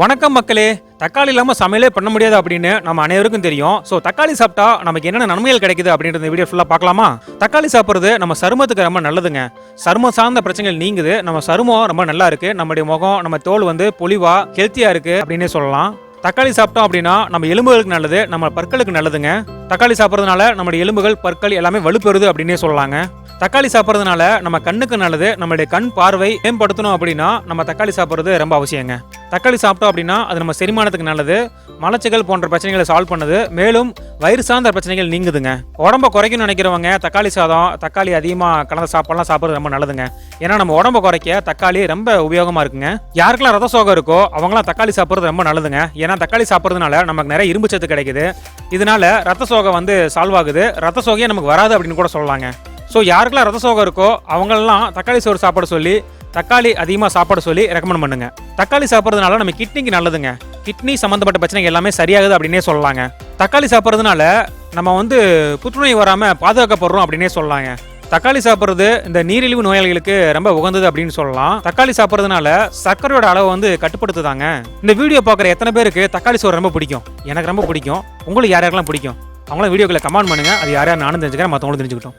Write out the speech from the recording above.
வணக்கம் மக்களே. தக்காளி இல்லாமல் சமையலே பண்ண முடியாது அப்படின்னு நம்ம அனைவருக்கும் தெரியும். ஸோ தக்காளி சாப்பிட்டா நமக்கு என்னென்ன நன்மைகள் கிடைக்குது அப்படின்ற வீடியோ ஃபுல்லாக பார்க்கலாமா? தக்காளி சாப்பிட்றது நம்ம சருமத்துக்கு ரொம்ப நல்லதுங்க. சருமம் சார்ந்த பிரச்சனைகள் நீங்குது. நம்ம சருமம் ரொம்ப நல்லா இருக்கு. நம்முடைய முகம், நம்ம தோல் பொலிவா ஹெல்த்தியா இருக்கு அப்படின்னே சொல்லலாம். தக்காளி சாப்பிட்டோம் அப்படின்னா நம்ம எலும்புகளுக்கு நல்லது, நம்ம பற்களுக்கு நல்லதுங்க. தக்காளி சாப்பிட்றதுனால நம்மளுடைய எலும்புகள், பற்கள் எல்லாமே வலுப்பெறுது அப்படின்னே சொல்லலாங்க. தக்காளி சாப்பிட்றதுனால நம்ம கண்ணுக்கு நல்லது. நம்மளுடைய கண் பார்வை மேம்படுத்தணும் அப்படின்னா நம்ம தக்காளி சாப்பிட்றது ரொம்ப அவசியங்க. தக்காளி சாப்பிட்டோம் அப்படின்னா அது நம்ம செரிமானத்துக்கு நல்லது, மலச்சிக்கல் போன்ற பிரச்சனைகளை சால்வ் பண்ணுது, மேலும் வயிறு சார்ந்த பிரச்சனைகள் நீங்குதுங்க. உடம்ப குறைக்கணும்னு நினைக்கிறவங்க தக்காளி சாதம், தக்காளி அதிகமாக கலந்த சாப்பாடுலாம் சாப்பிட்றது ரொம்ப நல்லதுங்க. ஏன்னா நம்ம உடம்ப குறைக்க தக்காளி ரொம்ப உபயோகமாக இருக்குங்க. யாருக்கெல்லாம் ரத்த சோகை இருக்கோ அவங்களாம் தக்காளி சாப்பிட்றது ரொம்ப நல்லதுங்க. ஏன்னா தக்காளி சாப்பிட்றதுனால நமக்கு நிறைய இரும்பு சத்து கிடைக்குது. இதனால ரத்த சோகை சால்வ் ஆகுது. ரத்த சோகையே நமக்கு வராது அப்படின்னு கூட சொல்லலாங்க. ஸோ யாருக்கெல்லாம் ரத்த சோகை இருக்கோ அவங்களெல்லாம் தக்காளி சோறு சாப்பாடு சொல்லி, தக்காளி அதிகமாக சாப்பாடு சொல்லி ரெக்கமெண்ட் பண்ணுங்க. தக்காளி சாப்பிட்றதுனால நம்ம கிட்னிக்கு நல்லதுங்க. கிட்னி சம்மந்தப்பட்ட பிரச்சனை எல்லாமே சரியாகுது அப்படின்னே சொல்லலாங்க. தக்காளி சாப்பிட்றதுனால நம்ம புற்றுநோய் வராமல் பாதுகாக்கப்படுறோம் அப்படின்னே சொல்லலாங்க. தக்காளி சாப்பிட்றது இந்த நீரிழிவு நோயாளிகளுக்கு ரொம்ப உகந்தது அப்படின்னு சொல்லலாம். தக்காளி சாப்பிட்றதுனால சர்க்கரையோட அளவு கட்டுப்படுத்துதாங்க. இந்த வீடியோ பார்க்குற எத்தனை பேருக்கு தக்காளி சோறு ரொம்ப பிடிக்கும்? எனக்கு ரொம்ப பிடிக்கும். உங்களுக்கு யார் யாரெல்லாம் பிடிக்கும்? அவங்களும் வீடியோக்களை கமெண்ட் பண்ணுங்க. அது யார் நானும் தெரிஞ்சுக்கிறேன், மற்றவங்களும் தெரிஞ்சுக்கிட்டோம்.